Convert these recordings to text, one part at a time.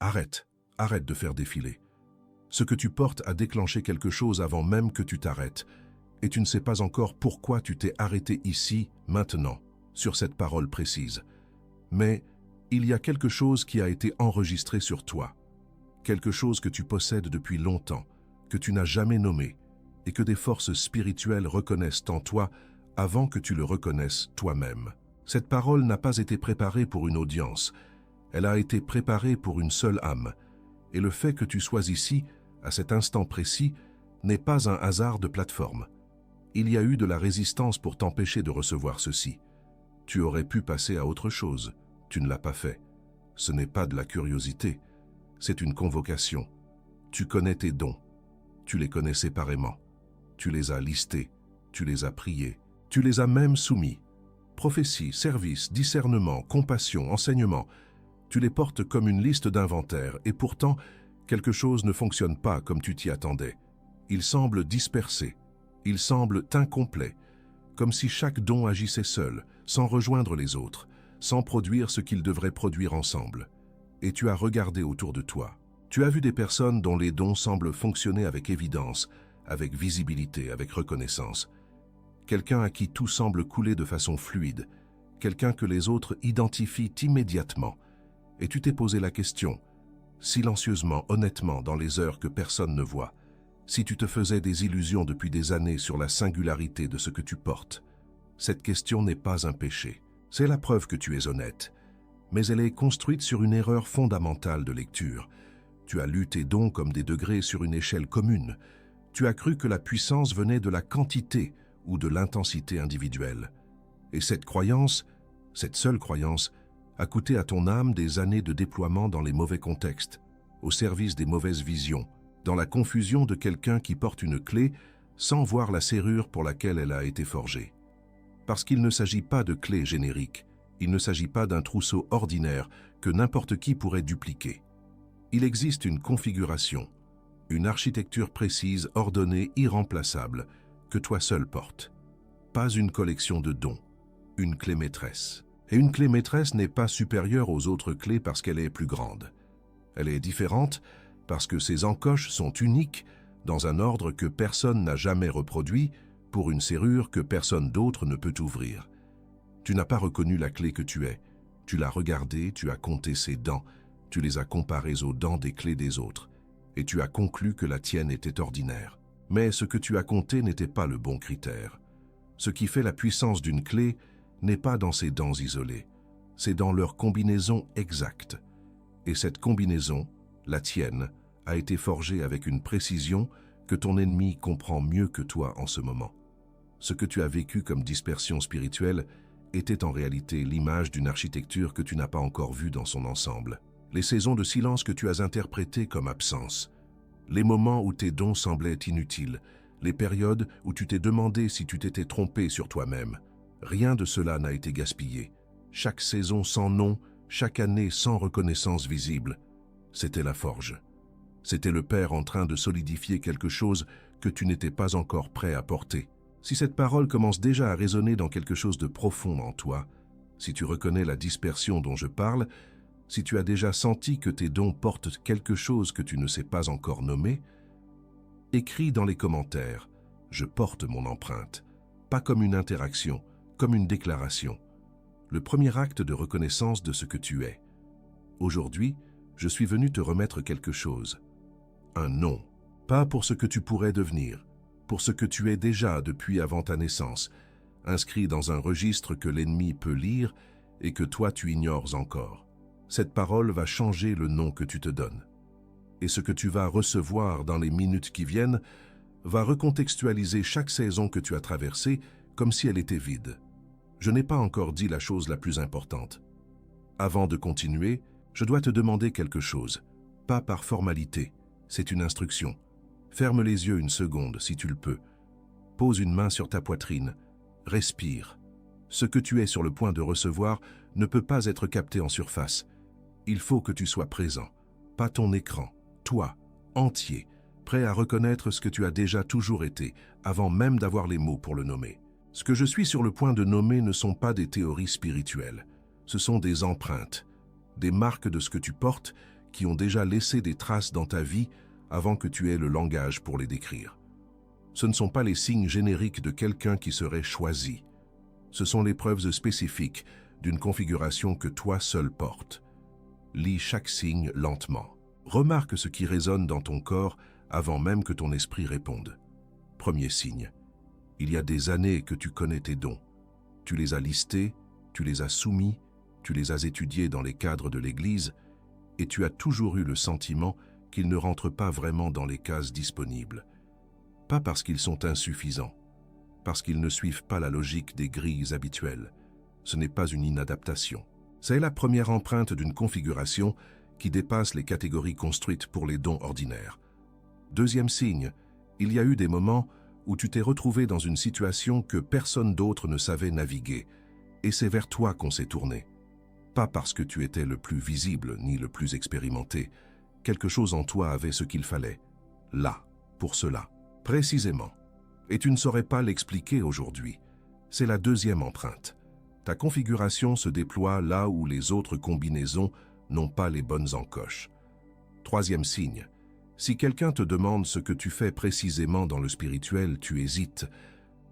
Arrête, arrête de faire défiler. Ce que tu portes a déclenché quelque chose avant même que tu t'arrêtes, et tu ne sais pas encore pourquoi tu t'es arrêté ici, maintenant, sur cette parole précise. Mais il y a quelque chose qui a été enregistré sur toi, quelque chose que tu possèdes depuis longtemps, que tu n'as jamais nommé, et que des forces spirituelles reconnaissent en toi avant que tu le reconnaisses toi-même. Cette parole n'a pas été préparée pour une audience, elle a été préparée pour une seule âme, et le fait que tu sois ici, à cet instant précis, n'est pas un hasard de plateforme. Il y a eu de la résistance pour t'empêcher de recevoir ceci. Tu aurais pu passer à autre chose, tu ne l'as pas fait. Ce n'est pas de la curiosité, c'est une convocation. Tu connais tes dons, tu les connais séparément. Tu les as listés, tu les as priés, tu les as même soumis. Prophétie, service, discernement, compassion, enseignement, tu les portes comme une liste d'inventaire et pourtant, quelque chose ne fonctionne pas comme tu t'y attendais. Il semble dispersé, il semble incomplet, comme si chaque don agissait seul, sans rejoindre les autres, sans produire ce qu'ils devraient produire ensemble. Et tu as regardé autour de toi. Tu as vu des personnes dont les dons semblent fonctionner avec évidence, avec visibilité, avec reconnaissance. Quelqu'un à qui tout semble couler de façon fluide, quelqu'un que les autres identifient immédiatement. Et tu t'es posé la question, silencieusement, honnêtement, dans les heures que personne ne voit, si tu te faisais des illusions depuis des années sur la singularité de ce que tu portes. Cette question n'est pas un péché. C'est la preuve que tu es honnête. Mais elle est construite sur une erreur fondamentale de lecture. Tu as lu tes dons comme des degrés sur une échelle commune. Tu as cru que la puissance venait de la quantité ou de l'intensité individuelle. Et cette croyance, cette seule croyance, a coûté à ton âme des années de déploiement dans les mauvais contextes, au service des mauvaises visions, dans la confusion de quelqu'un qui porte une clé sans voir la serrure pour laquelle elle a été forgée. Parce qu'il ne s'agit pas de clés génériques, il ne s'agit pas d'un trousseau ordinaire que n'importe qui pourrait dupliquer. Il existe une configuration, une architecture précise, ordonnée, irremplaçable, que toi seul portes. Pas une collection de dons, une clé maîtresse. Et une clé maîtresse n'est pas supérieure aux autres clés parce qu'elle est plus grande. Elle est différente parce que ses encoches sont uniques dans un ordre que personne n'a jamais reproduit pour une serrure que personne d'autre ne peut ouvrir. Tu n'as pas reconnu la clé que tu es. Tu l'as regardée, tu as compté ses dents, tu les as comparées aux dents des clés des autres, et tu as conclu que la tienne était ordinaire. Mais ce que tu as compté n'était pas le bon critère. Ce qui fait la puissance d'une clé n'est pas dans ses dents isolées, c'est dans leur combinaison exacte. Et cette combinaison, la tienne, a été forgée avec une précision que ton ennemi comprend mieux que toi en ce moment. Ce que tu as vécu comme dispersion spirituelle était en réalité l'image d'une architecture que tu n'as pas encore vue dans son ensemble. Les saisons de silence que tu as interprétées comme absence, les moments où tes dons semblaient inutiles, les périodes où tu t'es demandé si tu t'étais trompé sur toi-même. Rien de cela n'a été gaspillé. Chaque saison sans nom, chaque année sans reconnaissance visible, c'était la forge. C'était le Père en train de solidifier quelque chose que tu n'étais pas encore prêt à porter. Si cette parole commence déjà à résonner dans quelque chose de profond en toi, si tu reconnais la dispersion dont je parle, si tu as déjà senti que tes dons portent quelque chose que tu ne sais pas encore nommer, écris dans les commentaires « Je porte mon empreinte », pas comme une interaction, comme une déclaration. Le premier acte de reconnaissance de ce que tu es. Aujourd'hui, je suis venu te remettre quelque chose. Un nom, pas pour ce que tu pourrais devenir, pour ce que tu es déjà depuis avant ta naissance, inscrit dans un registre que l'ennemi peut lire et que toi tu ignores encore. Cette parole va changer le nom que tu te donnes. Et ce que tu vas recevoir dans les minutes qui viennent va recontextualiser chaque saison que tu as traversée comme si elle était vide. Je n'ai pas encore dit la chose la plus importante. Avant de continuer, je dois te demander quelque chose, pas par formalité, c'est une instruction. Ferme les yeux une seconde si tu le peux. Pose une main sur ta poitrine. Respire. Ce que tu es sur le point de recevoir ne peut pas être capté en surface. Il faut que tu sois présent, pas ton écran, toi, entier, prêt à reconnaître ce que tu as déjà toujours été, avant même d'avoir les mots pour le nommer. Ce que je suis sur le point de nommer ne sont pas des théories spirituelles. Ce sont des empreintes, des marques de ce que tu portes qui ont déjà laissé des traces dans ta vie avant que tu aies le langage pour les décrire. Ce ne sont pas les signes génériques de quelqu'un qui serait choisi. Ce sont les preuves spécifiques d'une configuration que toi seul portes. Lis chaque signe lentement. Remarque ce qui résonne dans ton corps avant même que ton esprit réponde. Premier signe. Il y a des années que tu connais tes dons. Tu les as listés, tu les as soumis, tu les as étudiés dans les cadres de l'Église et tu as toujours eu le sentiment qu'ils ne rentrent pas vraiment dans les cases disponibles. Pas parce qu'ils sont insuffisants, parce qu'ils ne suivent pas la logique des grilles habituelles. Ce n'est pas une inadaptation. C'est la première empreinte d'une configuration qui dépasse les catégories construites pour les dons ordinaires. Deuxième signe, il y a eu des moments où tu t'es retrouvé dans une situation que personne d'autre ne savait naviguer, et c'est vers toi qu'on s'est tourné. Pas parce que tu étais le plus visible ni le plus expérimenté. Quelque chose en toi avait ce qu'il fallait. Là, pour cela, précisément. Et tu ne saurais pas l'expliquer aujourd'hui. C'est la deuxième empreinte. Ta configuration se déploie là où les autres combinaisons n'ont pas les bonnes encoches. Troisième signe. Si quelqu'un te demande ce que tu fais précisément dans le spirituel, tu hésites.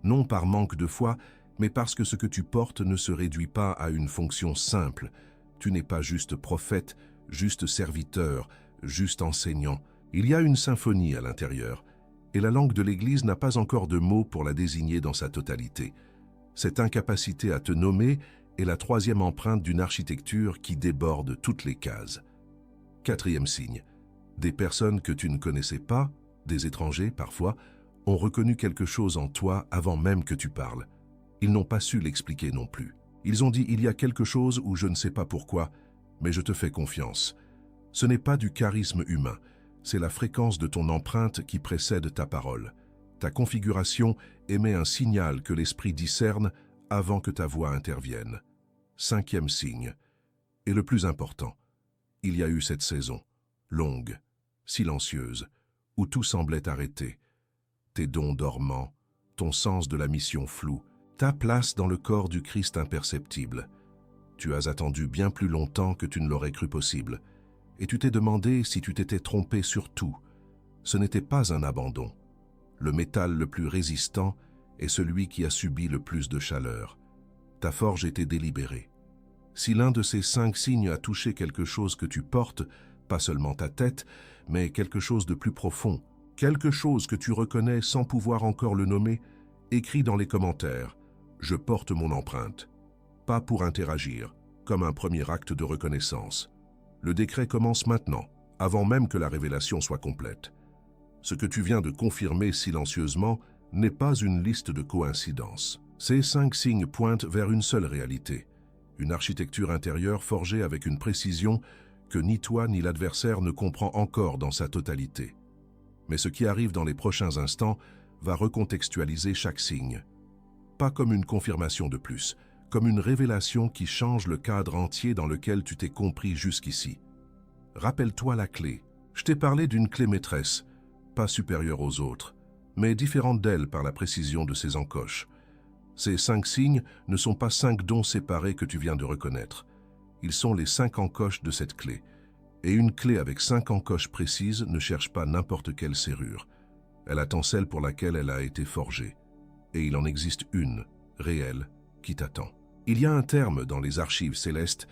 Non par manque de foi, mais parce que ce que tu portes ne se réduit pas à une fonction simple. Tu n'es pas juste prophète, juste serviteur, juste enseignant. Il y a une symphonie à l'intérieur, et la langue de l'Église n'a pas encore de mots pour la désigner dans sa totalité. Cette incapacité à te nommer est la troisième empreinte d'une architecture qui déborde toutes les cases. Quatrième signe. Des personnes que tu ne connaissais pas, des étrangers parfois, ont reconnu quelque chose en toi avant même que tu parles. Ils n'ont pas su l'expliquer non plus. Ils ont dit « il y a quelque chose où je ne sais pas pourquoi, mais je te fais confiance ». Ce n'est pas du charisme humain, c'est la fréquence de ton empreinte qui précède ta parole. Ta configuration émet un signal que l'esprit discerne avant que ta voix intervienne. Cinquième signe. Et le plus important, il y a eu cette saison, longue, silencieuse, où tout semblait arrêté. Tes dons dormants, ton sens de la mission flou, ta place dans le corps du Christ imperceptible. Tu as attendu bien plus longtemps que tu ne l'aurais cru possible, et tu t'es demandé si tu t'étais trompé sur tout. Ce n'était pas un abandon. Le métal le plus résistant est celui qui a subi le plus de chaleur. Ta forge était délibérée. Si l'un de ces 5 signes a touché quelque chose que tu portes, pas seulement ta tête, mais quelque chose de plus profond, quelque chose que tu reconnais sans pouvoir encore le nommer, écris dans les commentaires « Je porte mon empreinte ». Pas pour interagir, comme un premier acte de reconnaissance. Le décret commence maintenant, avant même que la révélation soit complète. Ce que tu viens de confirmer silencieusement n'est pas une liste de coïncidences. Ces 5 signes pointent vers une seule réalité, une architecture intérieure forgée avec une précision que ni toi ni l'adversaire ne comprend encore dans sa totalité. Mais ce qui arrive dans les prochains instants va recontextualiser chaque signe. Pas comme une confirmation de plus, comme une révélation qui change le cadre entier dans lequel tu t'es compris jusqu'ici. Rappelle-toi la clé. Je t'ai parlé d'une clé maîtresse, pas supérieure aux autres, mais différente d'elle par la précision de ses encoches. Ces 5 signes ne sont pas 5 dons séparés que tu viens de reconnaître. Ils sont les 5 encoches de cette clé. Et une clé avec 5 encoches précises ne cherche pas n'importe quelle serrure. Elle attend celle pour laquelle elle a été forgée. Et il en existe une, réelle, qui t'attend. Il y a un terme dans les archives célestes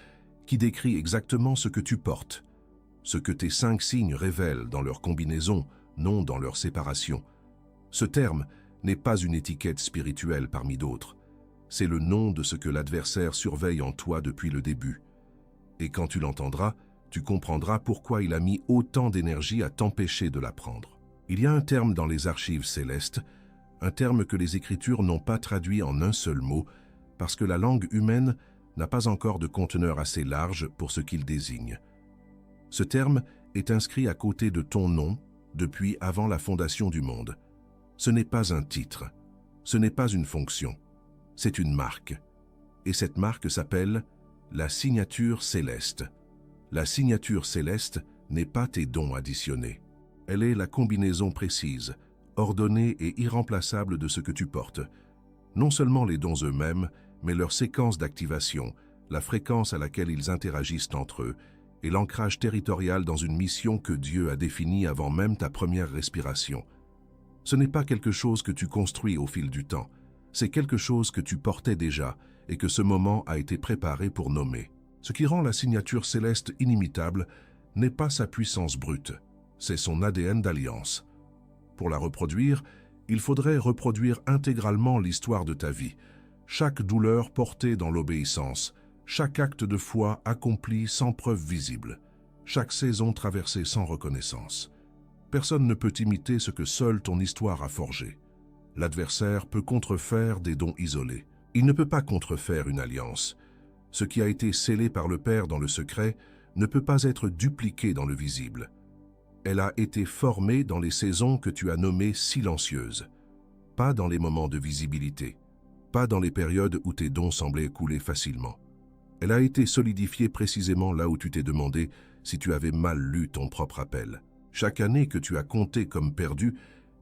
qui décrit exactement ce que tu portes, ce que tes 5 signes révèlent dans leur combinaison, non dans leur séparation. Ce terme n'est pas une étiquette spirituelle parmi d'autres. C'est le nom de ce que l'adversaire surveille en toi depuis le début. Et quand tu l'entendras, tu comprendras pourquoi il a mis autant d'énergie à t'empêcher de l'apprendre. Il y a un terme dans les archives célestes, un terme que les Écritures n'ont pas traduit en un seul mot, parce que la langue humaine n'a pas encore de conteneur assez large pour ce qu'il désigne. Ce terme est inscrit à côté de ton nom depuis avant la fondation du monde. Ce n'est pas un titre, ce n'est pas une fonction, c'est une marque. Et cette marque s'appelle la signature céleste. La signature céleste n'est pas tes dons additionnés. Elle est la combinaison précise, ordonnée et irremplaçable de ce que tu portes. Non seulement les dons eux-mêmes, mais leur séquence d'activation, la fréquence à laquelle ils interagissent entre eux, et l'ancrage territorial dans une mission que Dieu a définie avant même ta première respiration. Ce n'est pas quelque chose que tu construis au fil du temps, c'est quelque chose que tu portais déjà et que ce moment a été préparé pour nommer. Ce qui rend la signature céleste inimitable n'est pas sa puissance brute, c'est son ADN d'alliance. Pour la reproduire, il faudrait reproduire intégralement l'histoire de ta vie, chaque douleur portée dans l'obéissance, chaque acte de foi accompli sans preuve visible, chaque saison traversée sans reconnaissance. Personne ne peut imiter ce que seule ton histoire a forgé. L'adversaire peut contrefaire des dons isolés. Il ne peut pas contrefaire une alliance. Ce qui a été scellé par le Père dans le secret ne peut pas être dupliqué dans le visible. Elle a été formée dans les saisons que tu as nommées silencieuses, pas dans les moments de visibilité, pas dans les périodes où tes dons semblaient couler facilement. Elle a été solidifiée précisément là où tu t'es demandé si tu avais mal lu ton propre appel. Chaque année que tu as comptée comme perdue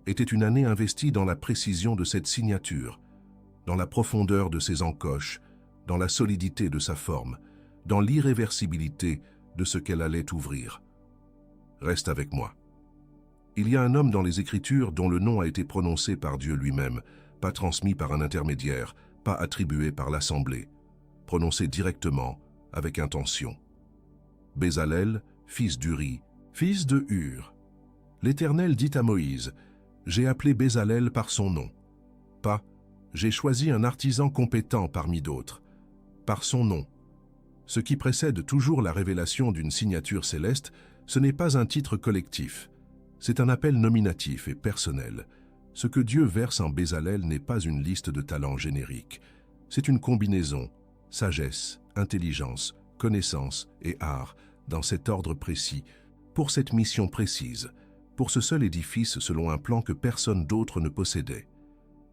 était une année investie dans la précision de cette signature, dans la profondeur de ses encoches, dans la solidité de sa forme, dans l'irréversibilité de ce qu'elle allait ouvrir. Reste avec moi. Il y a un homme dans les Écritures dont le nom a été prononcé par Dieu lui-même, pas transmis par un intermédiaire, pas attribué par l'Assemblée, prononcé directement, avec intention. Bézalel, fils d'Uri, fils de Hur. L'Éternel dit à Moïse, « J'ai appelé Bézalel par son nom. » Pas, « J'ai choisi un artisan compétent parmi d'autres. » Par son nom. Ce qui précède toujours la révélation d'une signature céleste, ce n'est pas un titre collectif. C'est un appel nominatif et personnel. Ce que Dieu verse en Bézalel n'est pas une liste de talents génériques. C'est une combinaison, sagesse, intelligence, connaissance et art, dans cet ordre précis, pour cette mission précise, pour ce seul édifice selon un plan que personne d'autre ne possédait.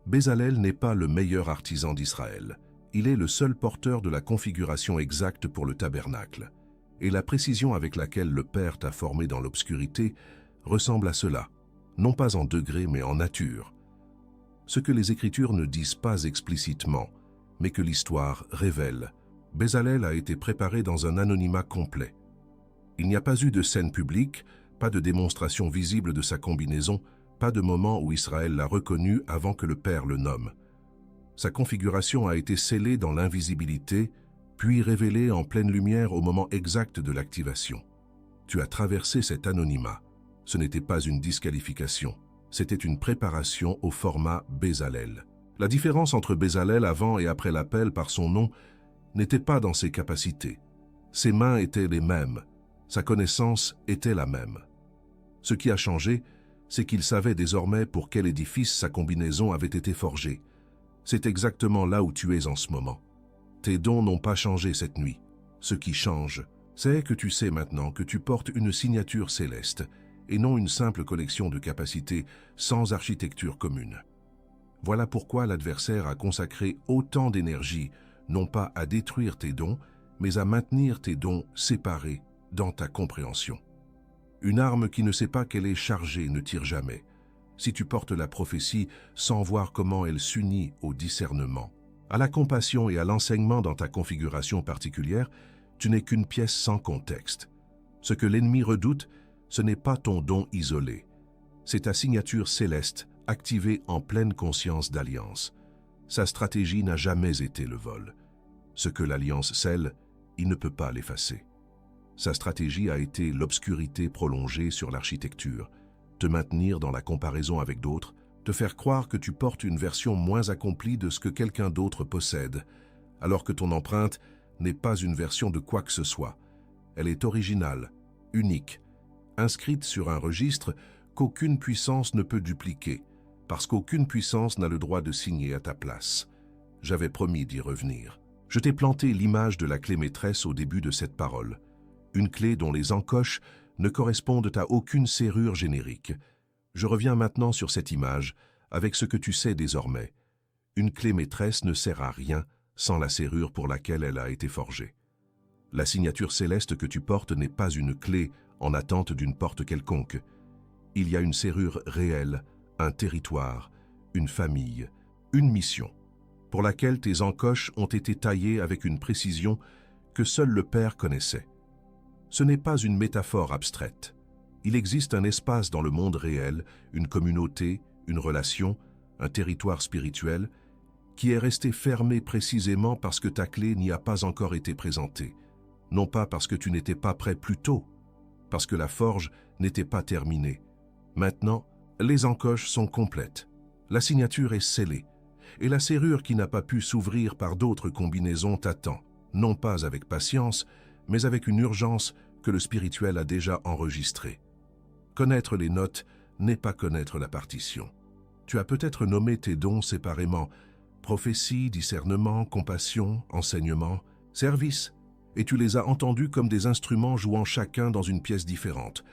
Bézalel n'est pas le meilleur artisan d'Israël. Il est le seul porteur de la configuration exacte pour le tabernacle. Et la précision avec laquelle le Père t'a formé dans l'obscurité ressemble à cela, non pas en degré mais en nature. Ce que les Écritures ne disent pas explicitement, mais que l'histoire révèle. Bézalel a été préparé dans un anonymat complet. Il n'y a pas eu de scène publique, pas de démonstration visible de sa combinaison, pas de moment où Israël l'a reconnu avant que le Père le nomme. Sa configuration a été scellée dans l'invisibilité, puis révélée en pleine lumière au moment exact de l'activation. Tu as traversé cet anonymat. Ce n'était pas une disqualification, c'était une préparation au format Bézalel. La différence entre Bézalel avant et après l'appel par son nom n'était pas dans ses capacités. Ses mains étaient les mêmes, sa connaissance était la même. Ce qui a changé, c'est qu'il savait désormais pour quel édifice sa combinaison avait été forgée. C'est exactement là où tu es en ce moment. Tes dons n'ont pas changé cette nuit. Ce qui change, c'est que tu sais maintenant que tu portes une signature céleste et non une simple collection de capacités sans architecture commune. Voilà pourquoi l'adversaire a consacré autant d'énergie, non pas à détruire tes dons, mais à maintenir tes dons séparés dans ta compréhension. Une arme qui ne sait pas qu'elle est chargée ne tire jamais. Si tu portes la prophétie sans voir comment elle s'unit au discernement, à la compassion et à l'enseignement dans ta configuration particulière, tu n'es qu'une pièce sans contexte. Ce que l'ennemi redoute, ce n'est pas ton don isolé. C'est ta signature céleste, activée en pleine conscience d'alliance. Sa stratégie n'a jamais été le vol. Ce que l'alliance scelle, il ne peut pas l'effacer. Sa stratégie a été l'obscurité prolongée sur l'architecture, te maintenir dans la comparaison avec d'autres, te faire croire que tu portes une version moins accomplie de ce que quelqu'un d'autre possède, alors que ton empreinte n'est pas une version de quoi que ce soit. Elle est originale, unique, inscrite sur un registre qu'aucune puissance ne peut dupliquer, parce qu'aucune puissance n'a le droit de signer à ta place. J'avais promis d'y revenir. Je t'ai planté l'image de la clé maîtresse au début de cette parole, une clé dont les encoches ne correspondent à aucune serrure générique. Je reviens maintenant sur cette image avec ce que tu sais désormais. Une clé maîtresse ne sert à rien sans la serrure pour laquelle elle a été forgée. La signature céleste que tu portes n'est pas une clé en attente d'une porte quelconque. Il y a une serrure réelle, un territoire, une famille, une mission, pour laquelle tes encoches ont été taillées avec une précision que seul le Père connaissait. Ce n'est pas une métaphore abstraite. Il existe un espace dans le monde réel, une communauté, une relation, un territoire spirituel, qui est resté fermé précisément parce que ta clé n'y a pas encore été présentée. Non pas parce que tu n'étais pas prêt plus tôt, parce que la forge n'était pas terminée. Maintenant, les encoches sont complètes. La signature est scellée, et la serrure qui n'a pas pu s'ouvrir par d'autres combinaisons t'attend, non pas avec patience, mais avec une urgence que le spirituel a déjà enregistrée. Connaître les notes n'est pas connaître la partition. Tu as peut-être nommé tes dons séparément, prophétie, discernement, compassion, enseignement, service, et tu les as entendus comme des instruments jouant chacun dans une pièce différente.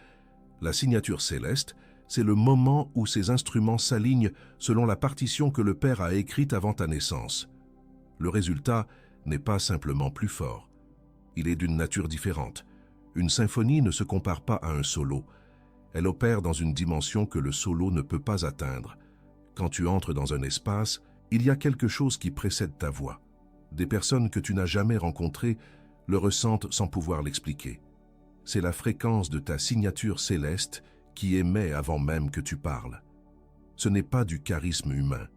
La signature céleste, c'est le moment où ces instruments s'alignent selon la partition que le Père a écrite avant ta naissance. Le résultat n'est pas simplement plus fort. Il est d'une nature différente. Une symphonie ne se compare pas à un solo. Elle opère dans une dimension que le solo ne peut pas atteindre. Quand tu entres dans un espace, il y a quelque chose qui précède ta voix. Des personnes que tu n'as jamais rencontrées le ressentent sans pouvoir l'expliquer. C'est la fréquence de ta signature céleste qui émet avant même que tu parles. Ce n'est pas du charisme humain.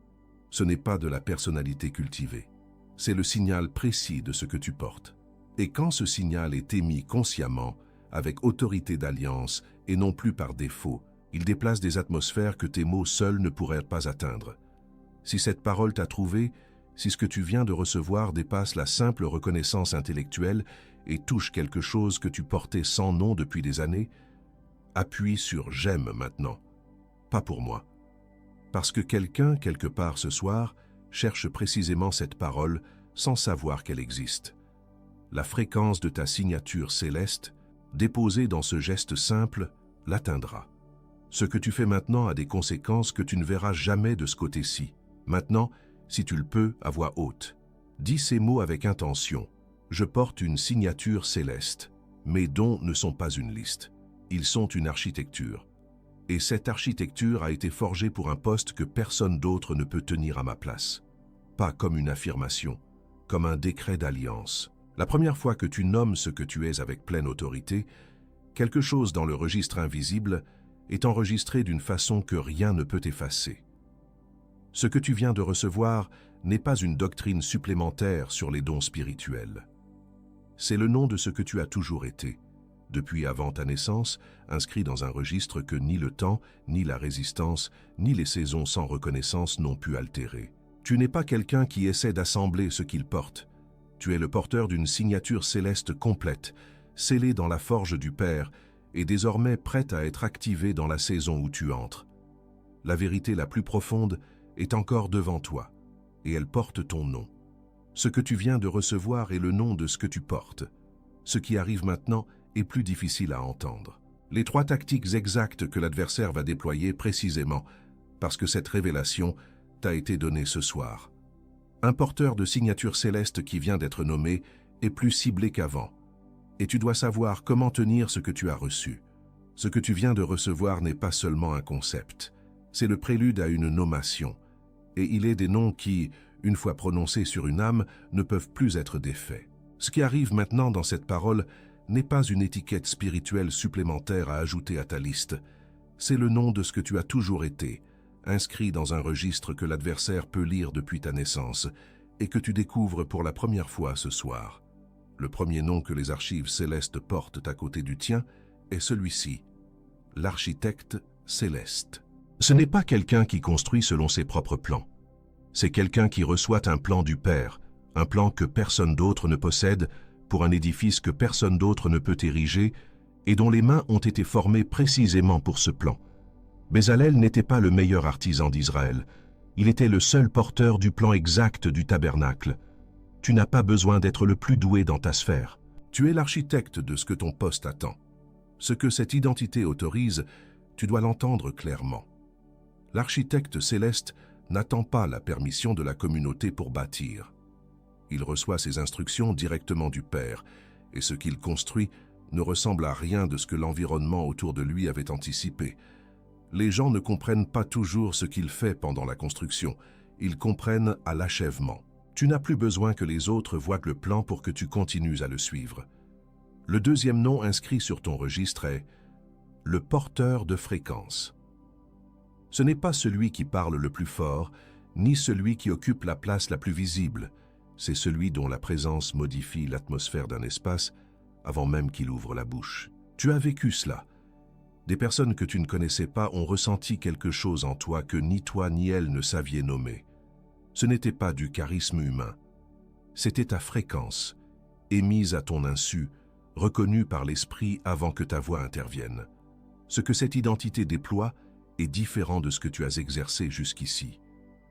Ce n'est pas de la personnalité cultivée. C'est le signal précis de ce que tu portes. Et quand ce signal est émis consciemment, avec autorité d'alliance et non plus par défaut, il déplace des atmosphères que tes mots seuls ne pourraient pas atteindre. Si cette parole t'a trouvé, si ce que tu viens de recevoir dépasse la simple reconnaissance intellectuelle et touche quelque chose que tu portais sans nom depuis des années, appuie sur « j'aime » maintenant. Pas pour moi. Parce que quelqu'un, quelque part ce soir, cherche précisément cette parole sans savoir qu'elle existe. La fréquence de ta signature céleste, déposée dans ce geste simple, l'atteindra. Ce que tu fais maintenant a des conséquences que tu ne verras jamais de ce côté-ci. Maintenant, si tu le peux, à voix haute, dis ces mots avec intention. Je porte une signature céleste. Mes dons ne sont pas une liste. Ils sont une architecture. Et cette architecture a été forgée pour un poste que personne d'autre ne peut tenir à ma place. Pas comme une affirmation, comme un décret d'alliance. La première fois que tu nommes ce que tu es avec pleine autorité, quelque chose dans le registre invisible est enregistré d'une façon que rien ne peut effacer. Ce que tu viens de recevoir n'est pas une doctrine supplémentaire sur les dons spirituels. C'est le nom de ce que tu as toujours été, depuis avant ta naissance, inscrit dans un registre que ni le temps, ni la résistance, ni les saisons sans reconnaissance n'ont pu altérer. Tu n'es pas quelqu'un qui essaie d'assembler ce qu'il porte. Tu es le porteur d'une signature céleste complète, scellée dans la forge du Père et désormais prête à être activée dans la saison où tu entres. La vérité la plus profonde est encore devant toi, et elle porte ton nom. Ce que tu viens de recevoir est le nom de ce que tu portes. Ce qui arrive maintenant est plus difficile à entendre. Les 3 tactiques exactes que l'adversaire va déployer précisément, parce que cette révélation t'a été donnée ce soir. Un porteur de signature céleste qui vient d'être nommé est plus ciblé qu'avant, et tu dois savoir comment tenir ce que tu as reçu. Ce que tu viens de recevoir n'est pas seulement un concept, c'est le prélude à une nommation. Et il est des noms qui, une fois prononcés sur une âme, ne peuvent plus être défaits. Ce qui arrive maintenant dans cette parole n'est pas une étiquette spirituelle supplémentaire à ajouter à ta liste. C'est le nom de ce que tu as toujours été, inscrit dans un registre que l'adversaire peut lire depuis ta naissance et que tu découvres pour la première fois ce soir. Le premier nom que les archives célestes portent à côté du tien est celui-ci, l'architecte céleste. Ce n'est pas quelqu'un qui construit selon ses propres plans. C'est quelqu'un qui reçoit un plan du Père, un plan que personne d'autre ne possède, pour un édifice que personne d'autre ne peut ériger et dont les mains ont été formées précisément pour ce plan. Bezalel n'était pas le meilleur artisan d'Israël. Il était le seul porteur du plan exact du tabernacle. Tu n'as pas besoin d'être le plus doué dans ta sphère. Tu es l'architecte de ce que ton poste attend. Ce que cette identité autorise, tu dois l'entendre clairement. L'architecte céleste n'attend pas la permission de la communauté pour bâtir. Il reçoit ses instructions directement du Père, et ce qu'il construit ne ressemble à rien de ce que l'environnement autour de lui avait anticipé. Les gens ne comprennent pas toujours ce qu'il fait pendant la construction, ils comprennent à l'achèvement. Tu n'as plus besoin que les autres voient le plan pour que tu continues à le suivre. Le deuxième nom inscrit sur ton registre est le porteur de fréquence. Ce n'est pas celui qui parle le plus fort, ni celui qui occupe la place la plus visible. C'est celui dont la présence modifie l'atmosphère d'un espace avant même qu'il ouvre la bouche. Tu as vécu cela. Des personnes que tu ne connaissais pas ont ressenti quelque chose en toi que ni toi ni elles ne saviez nommer. Ce n'était pas du charisme humain. C'était ta fréquence, émise à ton insu, reconnue par l'esprit avant que ta voix intervienne. Ce que cette identité déploie est différent de ce que tu as exercé jusqu'ici.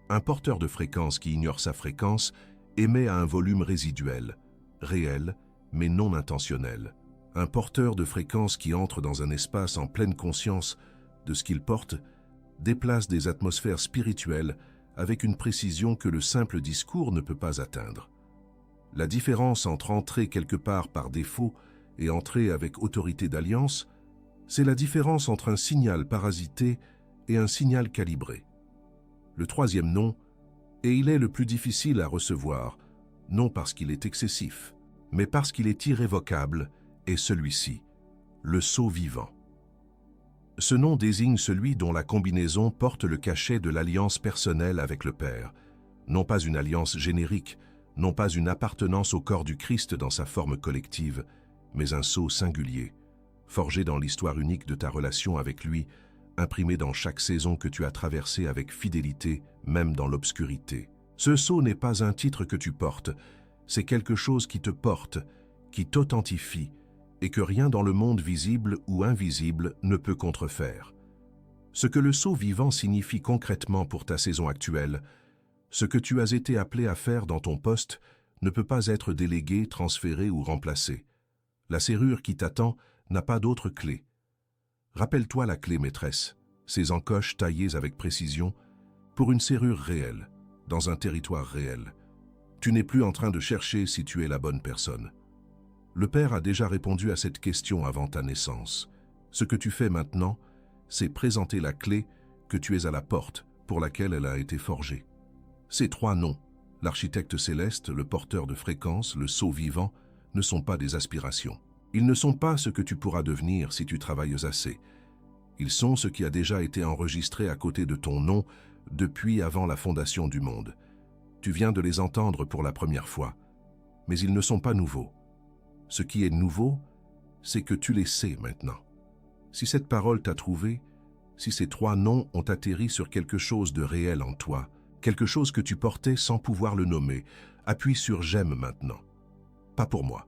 Un porteur de fréquence qui ignore sa fréquence émet à un volume résiduel, réel, mais non intentionnel. Un porteur de fréquence qui entre dans un espace en pleine conscience de ce qu'il porte déplace des atmosphères spirituelles avec une précision que le simple discours ne peut pas atteindre. La différence entre entrer quelque part par défaut et entrer avec autorité d'alliance, c'est la différence entre un signal parasité et un signal calibré. Le troisième nom, et il est le plus difficile à recevoir, non parce qu'il est excessif, mais parce qu'il est irrévocable, est celui-ci, le sceau vivant. Ce nom désigne celui dont la combinaison porte le cachet de l'alliance personnelle avec le Père, non pas une alliance générique, non pas une appartenance au corps du Christ dans sa forme collective, mais un sceau singulier, forgé dans l'histoire unique de ta relation avec lui, imprimé dans chaque saison que tu as traversée avec fidélité, même dans l'obscurité. Ce sceau n'est pas un titre que tu portes, c'est quelque chose qui te porte, qui t'authentifie, et que rien dans le monde visible ou invisible ne peut contrefaire. Ce que le sceau vivant signifie concrètement pour ta saison actuelle, ce que tu as été appelé à faire dans ton poste ne peut pas être délégué, transféré ou remplacé. La serrure qui t'attend n'a pas d'autre clé. Rappelle-toi la clé maîtresse, ces encoches taillées avec précision, pour une serrure réelle, dans un territoire réel. Tu n'es plus en train de chercher si tu es la bonne personne. Le Père a déjà répondu à cette question avant ta naissance. Ce que tu fais maintenant, c'est présenter la clé que tu es à la porte pour laquelle elle a été forgée. Ces trois noms, l'architecte céleste, le porteur de fréquence, le sceau vivant, ne sont pas des aspirations. Ils ne sont pas ce que tu pourras devenir si tu travailles assez. Ils sont ce qui a déjà été enregistré à côté de ton nom depuis avant la fondation du monde. Tu viens de les entendre pour la première fois, mais ils ne sont pas nouveaux. Ce qui est nouveau, c'est que tu les sais maintenant. Si cette parole t'a trouvé, si ces trois noms ont atterri sur quelque chose de réel en toi, quelque chose que tu portais sans pouvoir le nommer, appuie sur « j'aime » maintenant. Pas pour moi.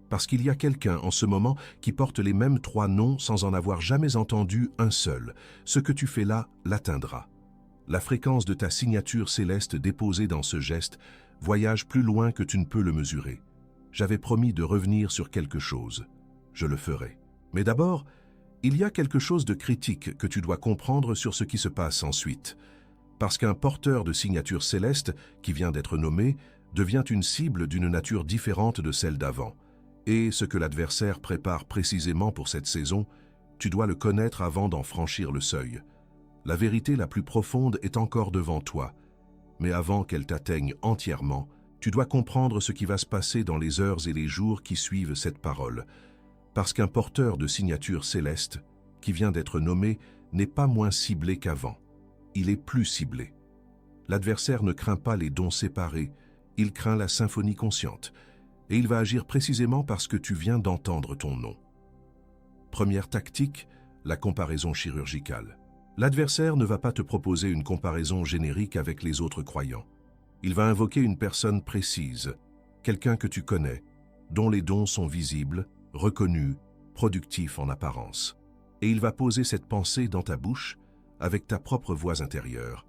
Parce qu'il y a quelqu'un en ce moment qui porte les mêmes trois noms sans en avoir jamais entendu un seul. Ce que tu fais là l'atteindra. La fréquence de ta signature céleste déposée dans ce geste voyage plus loin que tu ne peux le mesurer. J'avais promis de revenir sur quelque chose. Je le ferai. Mais d'abord, il y a quelque chose de critique que tu dois comprendre sur ce qui se passe ensuite. Parce qu'un porteur de signature céleste, qui vient d'être nommé, devient une cible d'une nature différente de celle d'avant. Et ce que l'adversaire prépare précisément pour cette saison, tu dois le connaître avant d'en franchir le seuil. La vérité la plus profonde est encore devant toi, mais avant qu'elle t'atteigne entièrement, tu dois comprendre ce qui va se passer dans les heures et les jours qui suivent cette parole, parce qu'un porteur de signature céleste, qui vient d'être nommé, n'est pas moins ciblé qu'avant. Il est plus ciblé. L'adversaire ne craint pas les dons séparés, il craint la symphonie consciente, et il va agir précisément parce que tu viens d'entendre ton nom. Première tactique, la comparaison chirurgicale. L'adversaire ne va pas te proposer une comparaison générique avec les autres croyants. Il va invoquer une personne précise, quelqu'un que tu connais, dont les dons sont visibles, reconnus, productifs en apparence. Et il va poser cette pensée dans ta bouche avec ta propre voix intérieure.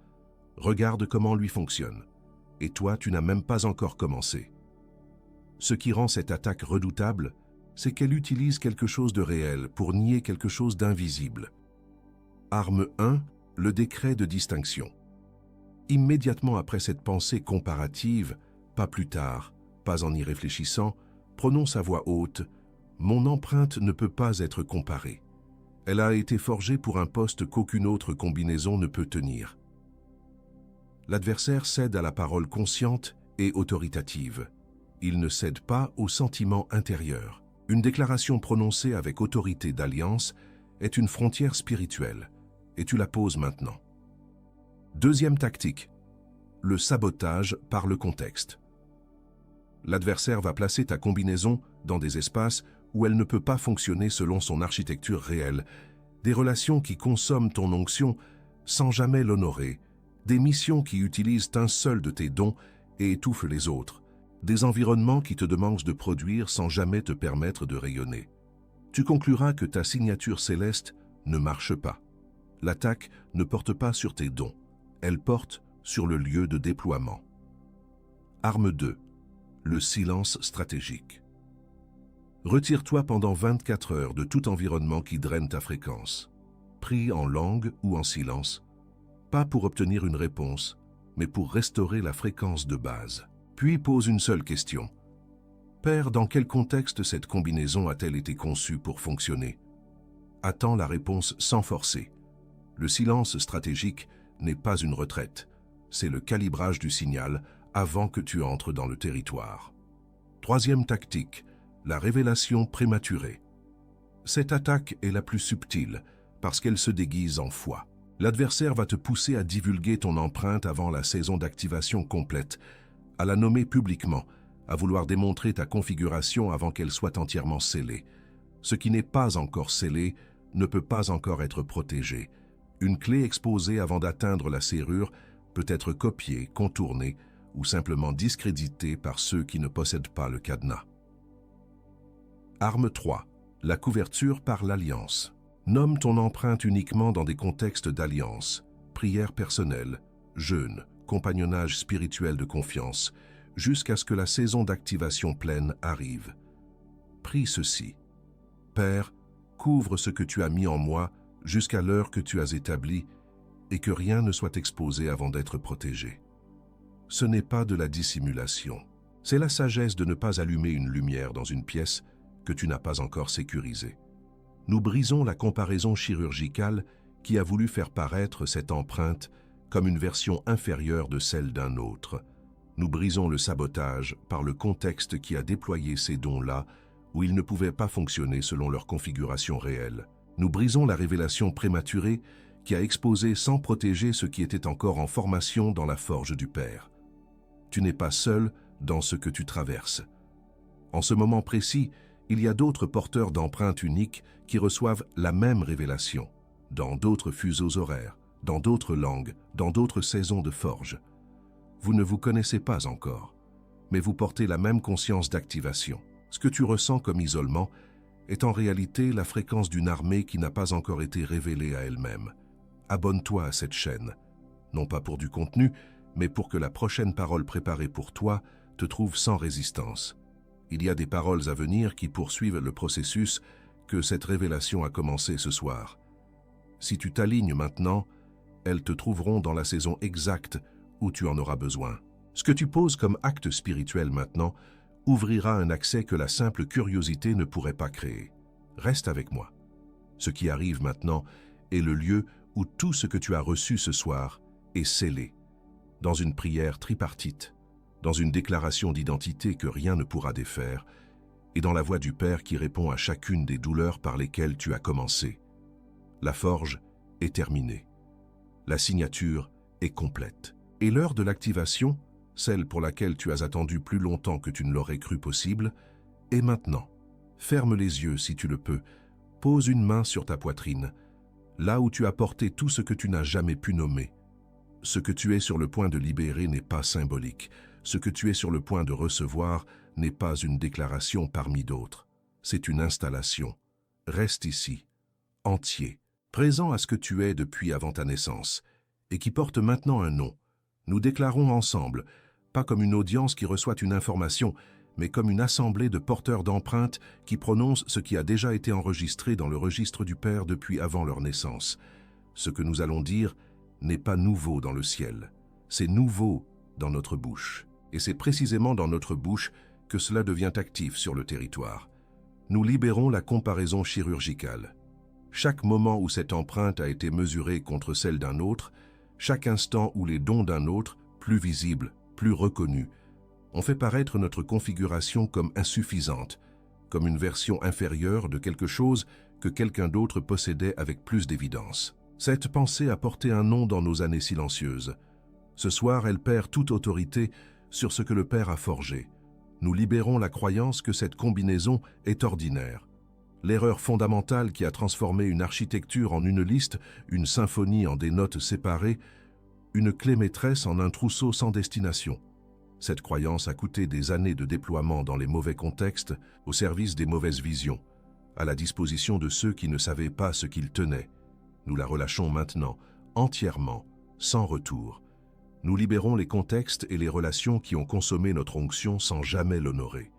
Regarde comment lui fonctionne. Et toi, tu n'as même pas encore commencé. Ce qui rend cette attaque redoutable, c'est qu'elle utilise quelque chose de réel pour nier quelque chose d'invisible. Arme 1, le décret de distinction. Immédiatement après cette pensée comparative, pas plus tard, pas en y réfléchissant, prononce à voix haute « Mon empreinte ne peut pas être comparée. Elle a été forgée pour un poste qu'aucune autre combinaison ne peut tenir. » L'adversaire cède à la parole consciente et autoritative. Il ne cède pas au sentiment intérieur. Une déclaration prononcée avec autorité d'alliance est une frontière spirituelle, et tu la poses maintenant. Deuxième tactique, le sabotage par le contexte. L'adversaire va placer ta combinaison dans des espaces où elle ne peut pas fonctionner selon son architecture réelle, des relations qui consomment ton onction sans jamais l'honorer, des missions qui utilisent un seul de tes dons et étouffent les autres, des environnements qui te demandent de produire sans jamais te permettre de rayonner. Tu concluras que ta signature céleste ne marche pas. L'attaque ne porte pas sur tes dons, elle porte sur le lieu de déploiement. Arme 2. Le silence stratégique. Retire-toi pendant 24 heures de tout environnement qui draine ta fréquence. Prie en langue ou en silence, pas pour obtenir une réponse, mais pour restaurer la fréquence de base. Puis pose une seule question. Père, dans quel contexte cette combinaison a-t-elle été conçue pour fonctionner? Attends la réponse sans forcer. Le silence stratégique n'est pas une retraite, c'est le calibrage du signal avant que tu entres dans le territoire. Troisième tactique, la révélation prématurée. Cette attaque est la plus subtile parce qu'elle se déguise en foi. L'adversaire va te pousser à divulguer ton empreinte avant la saison d'activation complète, à la nommer publiquement, à vouloir démontrer ta configuration avant qu'elle soit entièrement scellée. Ce qui n'est pas encore scellé ne peut pas encore être protégé. Une clé exposée avant d'atteindre la serrure peut être copiée, contournée ou simplement discréditée par ceux qui ne possèdent pas le cadenas. Arme 3. La couverture par l'alliance. Nomme ton empreinte uniquement dans des contextes d'alliance, prière personnelle, jeûne, compagnonnage spirituel de confiance, jusqu'à ce que la saison d'activation pleine arrive. Prie ceci. Père, couvre ce que tu as mis en moi jusqu'à l'heure que tu as établie et que rien ne soit exposé avant d'être protégé. Ce n'est pas de la dissimulation. C'est la sagesse de ne pas allumer une lumière dans une pièce que tu n'as pas encore sécurisée. Nous brisons la comparaison chirurgicale qui a voulu faire paraître cette empreinte comme une version inférieure de celle d'un autre. Nous brisons le sabotage par le contexte qui a déployé ces dons-là où ils ne pouvaient pas fonctionner selon leur configuration réelle. Nous brisons la révélation prématurée qui a exposé sans protéger ce qui était encore en formation dans la forge du Père. Tu n'es pas seul dans ce que tu traverses. En ce moment précis, il y a d'autres porteurs d'empreintes uniques qui reçoivent la même révélation, dans d'autres fuseaux horaires, dans d'autres langues, dans d'autres saisons de forge. Vous ne vous connaissez pas encore, mais vous portez la même conscience d'activation. Ce que tu ressens comme isolement est en réalité la fréquence d'une armée qui n'a pas encore été révélée à elle-même. Abonne-toi à cette chaîne, non pas pour du contenu, mais pour que la prochaine parole préparée pour toi te trouve sans résistance. Il y a des paroles à venir qui poursuivent le processus que cette révélation a commencé ce soir. Si tu t'alignes maintenant, elles te trouveront dans la saison exacte où tu en auras besoin. Ce que tu poses comme acte spirituel maintenant ouvrira un accès que la simple curiosité ne pourrait pas créer. Reste avec moi. Ce qui arrive maintenant est le lieu où tout ce que tu as reçu ce soir est scellé, dans une prière tripartite, dans une déclaration d'identité que rien ne pourra défaire, et dans la voix du Père qui répond à chacune des douleurs par lesquelles tu as commencé. La forge est terminée. La signature est complète. Et l'heure de l'activation, celle pour laquelle tu as attendu plus longtemps que tu ne l'aurais cru possible, est maintenant. Ferme les yeux si tu le peux. Pose une main sur ta poitrine, là où tu as porté tout ce que tu n'as jamais pu nommer. Ce que tu es sur le point de libérer n'est pas symbolique. Ce que tu es sur le point de recevoir n'est pas une déclaration parmi d'autres. C'est une installation. Reste ici, entier, présent à ce que tu es depuis avant ta naissance, et qui porte maintenant un nom. Nous déclarons ensemble, pas comme une audience qui reçoit une information, mais comme une assemblée de porteurs d'empreintes qui prononcent ce qui a déjà été enregistré dans le registre du Père depuis avant leur naissance. Ce que nous allons dire n'est pas nouveau dans le ciel, c'est nouveau dans notre bouche. Et c'est précisément dans notre bouche que cela devient actif sur le territoire. Nous libérons la comparaison chirurgicale. Chaque moment où cette empreinte a été mesurée contre celle d'un autre, chaque instant où les dons d'un autre, plus visibles, plus reconnus, ont fait paraître notre configuration comme insuffisante, comme une version inférieure de quelque chose que quelqu'un d'autre possédait avec plus d'évidence. Cette pensée a porté un nom dans nos années silencieuses. Ce soir, elle perd toute autorité sur ce que le Père a forgé. Nous libérons la croyance que cette combinaison est ordinaire. L'erreur fondamentale qui a transformé une architecture en une liste, une symphonie en des notes séparées, une clé maîtresse en un trousseau sans destination. Cette croyance a coûté des années de déploiement dans les mauvais contextes, au service des mauvaises visions, à la disposition de ceux qui ne savaient pas ce qu'ils tenaient. Nous la relâchons maintenant, entièrement, sans retour. Nous libérons les contextes et les relations qui ont consommé notre onction sans jamais l'honorer.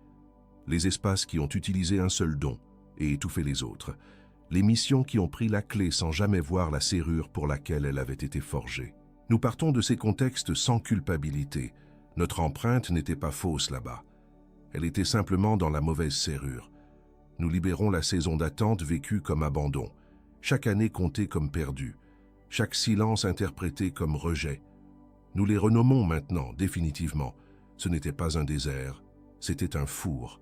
Les espaces qui ont utilisé un seul don et étouffé les autres. Les missions qui ont pris la clé sans jamais voir la serrure pour laquelle elle avait été forgée. Nous partons de ces contextes sans culpabilité. Notre empreinte n'était pas fausse là-bas. Elle était simplement dans la mauvaise serrure. Nous libérons la saison d'attente vécue comme abandon, chaque année comptée comme perdue, chaque silence interprété comme rejet. Nous les renommons maintenant, définitivement. Ce n'était pas un désert, c'était un four.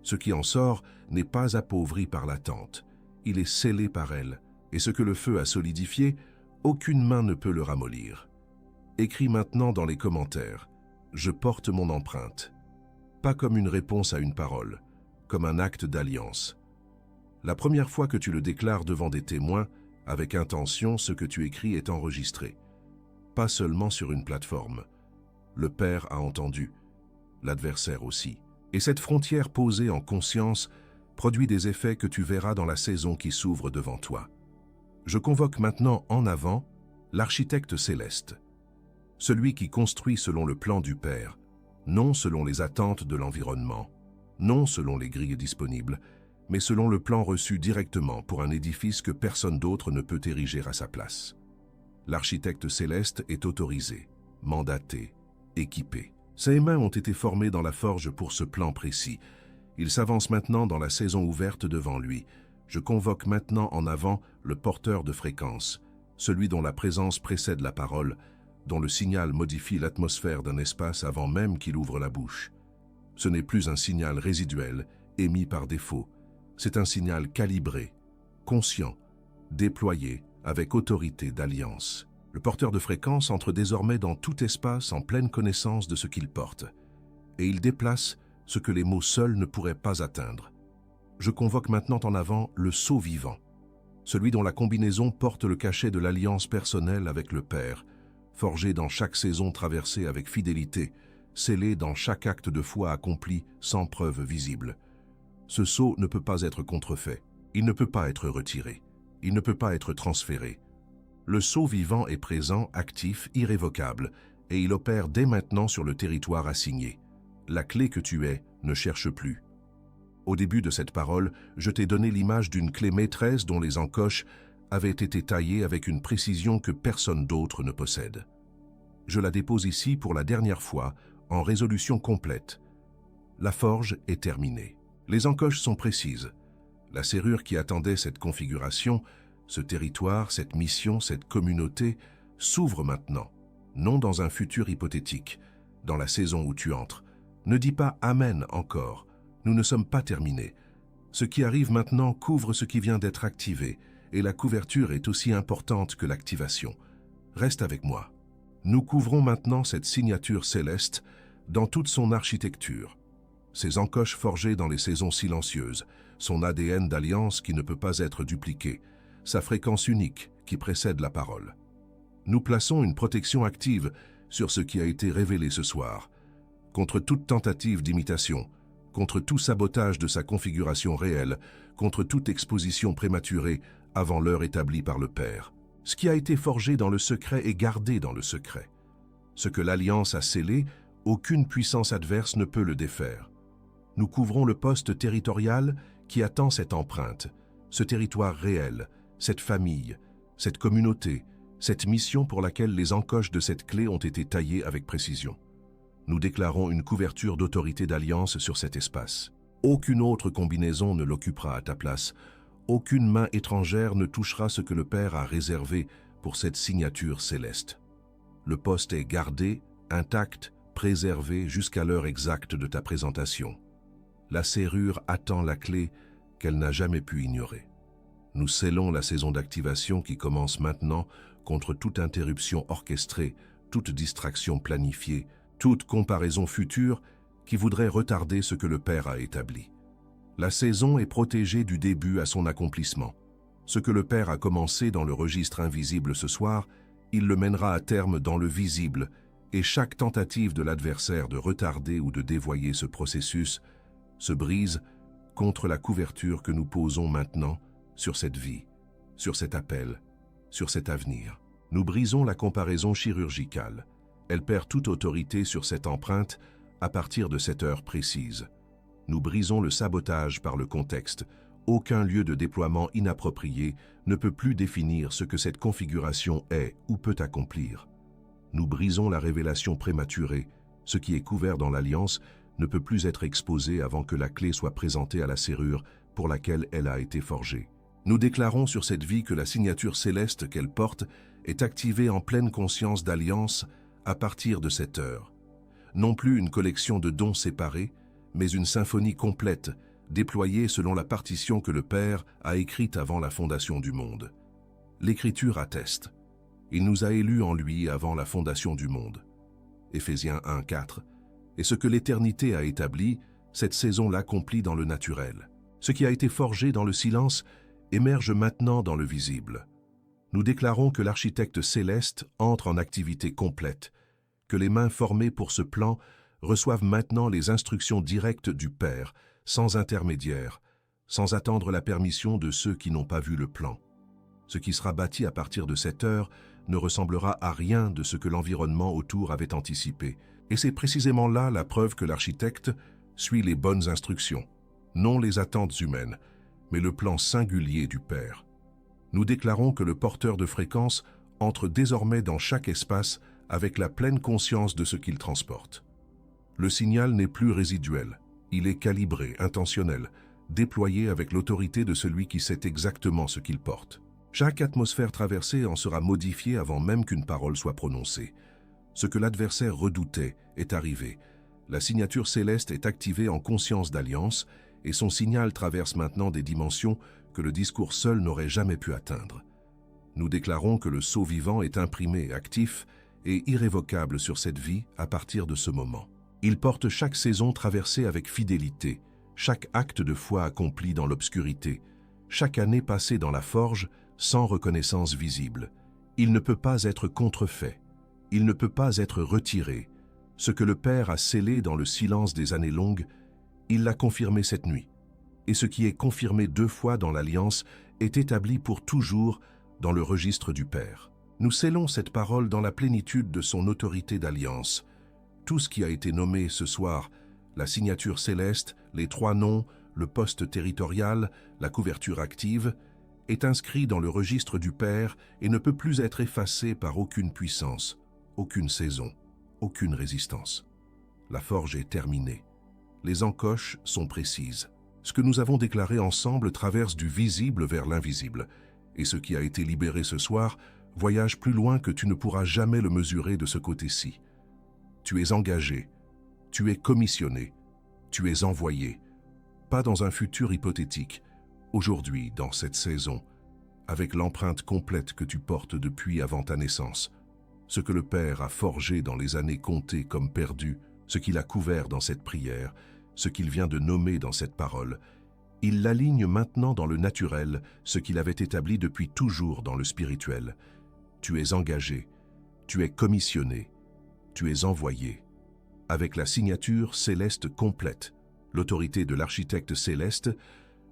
Ce qui en sort n'est pas appauvri par l'attente. Il est scellé par elle, et ce que le feu a solidifié, aucune main ne peut le ramollir. Écris maintenant dans les commentaires « Je porte mon empreinte ». Pas comme une réponse à une parole, comme un acte d'alliance. La première fois que tu le déclares devant des témoins, avec intention, ce que tu écris est enregistré. Pas seulement sur une plateforme. Le Père a entendu, l'adversaire aussi. Et cette frontière posée en conscience produit des effets que tu verras dans la saison qui s'ouvre devant toi. Je convoque maintenant en avant l'architecte céleste, celui qui construit selon le plan du Père, non selon les attentes de l'environnement, non selon les grilles disponibles, mais selon le plan reçu directement pour un édifice que personne d'autre ne peut ériger à sa place. L'architecte céleste est autorisé, mandaté, équipé. Ses mains ont été formées dans la forge pour ce plan précis. Il s'avance maintenant dans la saison ouverte devant lui. Je convoque maintenant en avant le porteur de fréquence, celui dont la présence précède la parole, dont le signal modifie l'atmosphère d'un espace avant même qu'il ouvre la bouche. Ce n'est plus un signal résiduel, émis par défaut. C'est un signal calibré, conscient, déployé, avec autorité d'alliance. Le porteur de fréquence entre désormais dans tout espace en pleine connaissance de ce qu'il porte, et il déplace ce que les mots seuls ne pourraient pas atteindre. Je convoque maintenant en avant le sceau vivant, celui dont la combinaison porte le cachet de l'alliance personnelle avec le Père, forgé dans chaque saison traversée avec fidélité, scellé dans chaque acte de foi accompli sans preuve visible. Ce sceau ne peut pas être contrefait, il ne peut pas être retiré, il ne peut pas être transféré. Le sceau vivant est présent, actif, irrévocable, et il opère dès maintenant sur le territoire assigné. La clé que tu es ne cherche plus. Au début de cette parole, je t'ai donné l'image d'une clé maîtresse dont les encoches avaient été taillées avec une précision que personne d'autre ne possède. Je la dépose ici pour la dernière fois, en résolution complète. La forge est terminée. Les encoches sont précises. La serrure qui attendait cette configuration, ce territoire, cette mission, cette communauté, s'ouvre maintenant, non dans un futur hypothétique, dans la saison où tu entres. Ne dis pas « Amen » encore, nous ne sommes pas terminés. Ce qui arrive maintenant couvre ce qui vient d'être activé, et la couverture est aussi importante que l'activation. Reste avec moi. Nous couvrons maintenant cette signature céleste dans toute son architecture. Ses encoches forgées dans les saisons silencieuses, son ADN d'alliance qui ne peut pas être dupliqué, sa fréquence unique qui précède la parole. Nous plaçons une protection active sur ce qui a été révélé ce soir, contre toute tentative d'imitation, contre tout sabotage de sa configuration réelle, contre toute exposition prématurée avant l'heure établie par le Père. Ce qui a été forgé dans le secret est gardé dans le secret. Ce que l'Alliance a scellé, aucune puissance adverse ne peut le défaire. Nous couvrons le poste territorial qui attend cette empreinte, ce territoire réel, cette famille, cette communauté, cette mission pour laquelle les encoches de cette clé ont été taillées avec précision. Nous déclarons une couverture d'autorité d'alliance sur cet espace. Aucune autre combinaison ne l'occupera à ta place. Aucune main étrangère ne touchera ce que le Père a réservé pour cette signature céleste. Le poste est gardé, intact, préservé jusqu'à l'heure exacte de ta présentation. La serrure attend la clé qu'elle n'a jamais pu ignorer. Nous scellons la saison d'activation qui commence maintenant contre toute interruption orchestrée, toute distraction planifiée, toute comparaison future qui voudrait retarder ce que le Père a établi. La saison est protégée du début à son accomplissement. Ce que le Père a commencé dans le registre invisible ce soir, il le mènera à terme dans le visible, et chaque tentative de l'adversaire de retarder ou de dévoyer ce processus se brise contre la couverture que nous posons maintenant sur cette vie, sur cet appel, sur cet avenir. Nous brisons la comparaison chirurgicale. Elle perd toute autorité sur cette empreinte à partir de cette heure précise. Nous brisons le sabotage par le contexte. Aucun lieu de déploiement inapproprié ne peut plus définir ce que cette configuration est ou peut accomplir. Nous brisons la révélation prématurée. Ce qui est couvert dans l'Alliance ne peut plus être exposé avant que la clé soit présentée à la serrure pour laquelle elle a été forgée. Nous déclarons sur cette vie que la signature céleste qu'elle porte est activée en pleine conscience d'alliance à partir de cette heure. Non plus une collection de dons séparés, mais une symphonie complète, déployée selon la partition que le Père a écrite avant la fondation du monde. L'Écriture atteste. Il nous a élus en lui avant la fondation du monde. Éphésiens 1, 4. Et ce que l'éternité a établi, cette saison l'accomplit dans le naturel. Ce qui a été forgé dans le silence émerge maintenant dans le visible. Nous déclarons que l'architecte céleste entre en activité complète, que les mains formées pour ce plan reçoivent maintenant les instructions directes du Père, sans intermédiaire, sans attendre la permission de ceux qui n'ont pas vu le plan. Ce qui sera bâti à partir de cette heure ne ressemblera à rien de ce que l'environnement autour avait anticipé. Et c'est précisément là la preuve que l'architecte suit les bonnes instructions, non les attentes humaines, mais le plan singulier du Père. Nous déclarons que le porteur de fréquence entre désormais dans chaque espace avec la pleine conscience de ce qu'il transporte. Le signal n'est plus résiduel, il est calibré, intentionnel, déployé avec l'autorité de celui qui sait exactement ce qu'il porte. Chaque atmosphère traversée en sera modifiée avant même qu'une parole soit prononcée. Ce que l'adversaire redoutait est arrivé. La signature céleste est activée en conscience d'alliance et son signal traverse maintenant des dimensions que le discours seul n'aurait jamais pu atteindre. Nous déclarons que le sceau vivant est imprimé, actif et irrévocable sur cette vie à partir de ce moment. Il porte chaque saison traversée avec fidélité, chaque acte de foi accompli dans l'obscurité, chaque année passée dans la forge sans reconnaissance visible. Il ne peut pas être contrefait, il ne peut pas être retiré. Ce que le Père a scellé dans le silence des années longues, il l'a confirmé cette nuit. Et ce qui est confirmé 2 fois dans l'Alliance est établi pour toujours dans le registre du Père. Nous scellons cette parole dans la plénitude de son autorité d'alliance. Tout ce qui a été nommé ce soir, la signature céleste, les 3 noms, le poste territorial, la couverture active, est inscrit dans le registre du Père et ne peut plus être effacé par aucune puissance, aucune saison, aucune résistance. La forge est terminée. Les encoches sont précises. Ce que nous avons déclaré ensemble traverse du visible vers l'invisible, et ce qui a été libéré ce soir voyage plus loin que tu ne pourras jamais le mesurer de ce côté-ci. Tu es engagé, tu es commissionné, tu es envoyé, pas dans un futur hypothétique, aujourd'hui, dans cette saison, avec l'empreinte complète que tu portes depuis avant ta naissance, ce que le Père a forgé dans les années comptées comme perdues, ce qu'il a couvert dans cette prière, ce qu'il vient de nommer dans cette parole, il l'aligne maintenant dans le naturel, ce qu'il avait établi depuis toujours dans le spirituel. Tu es engagé, tu es commissionné, tu es envoyé. Avec la signature céleste complète, l'autorité de l'architecte céleste,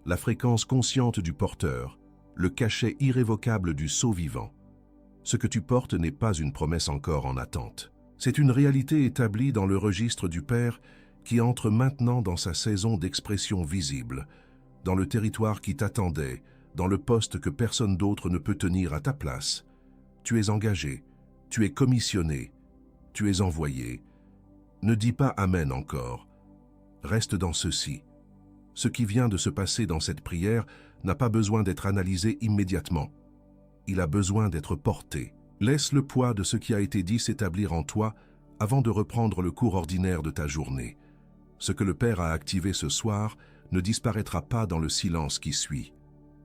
la fréquence consciente du porteur, le cachet irrévocable du sceau vivant. Ce que tu portes n'est pas une promesse encore en attente. C'est une réalité établie dans le registre du Père qui entre maintenant dans sa saison d'expression visible, dans le territoire qui t'attendait, dans le poste que personne d'autre ne peut tenir à ta place. Tu es engagé, tu es commissionné, tu es envoyé. Ne dis pas Amen encore. Reste dans ceci. Ce qui vient de se passer dans cette prière n'a pas besoin d'être analysé immédiatement. Il a besoin d'être porté. Laisse le poids de ce qui a été dit s'établir en toi avant de reprendre le cours ordinaire de ta journée. Ce que le Père a activé ce soir ne disparaîtra pas dans le silence qui suit.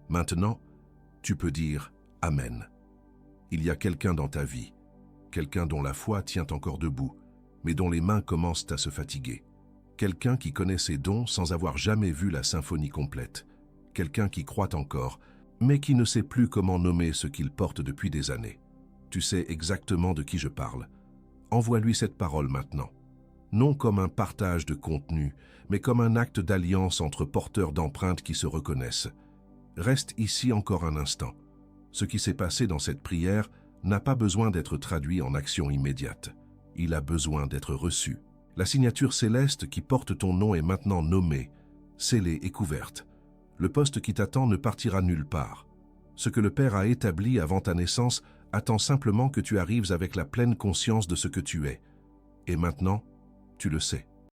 Maintenant, tu peux dire « Amen ». Il y a quelqu'un dans ta vie, quelqu'un dont la foi tient encore debout, mais dont les mains commencent à se fatiguer. Quelqu'un qui connaît ses dons sans avoir jamais vu la symphonie complète. Quelqu'un qui croit encore, mais qui ne sait plus comment nommer ce qu'il porte depuis des années. Tu sais exactement de qui je parle. Envoie-lui cette parole maintenant. Non comme un partage de contenu, mais comme un acte d'alliance entre porteurs d'empreintes qui se reconnaissent. Reste ici encore un instant. Ce qui s'est passé dans cette prière n'a pas besoin d'être traduit en action immédiate. Il a besoin d'être reçu. La signature céleste qui porte ton nom est maintenant nommée, scellée et couverte. Le poste qui t'attend ne partira nulle part. Ce que le Père a établi avant ta naissance attend simplement que tu arrives avec la pleine conscience de ce que tu es. Et maintenant, tu le sais.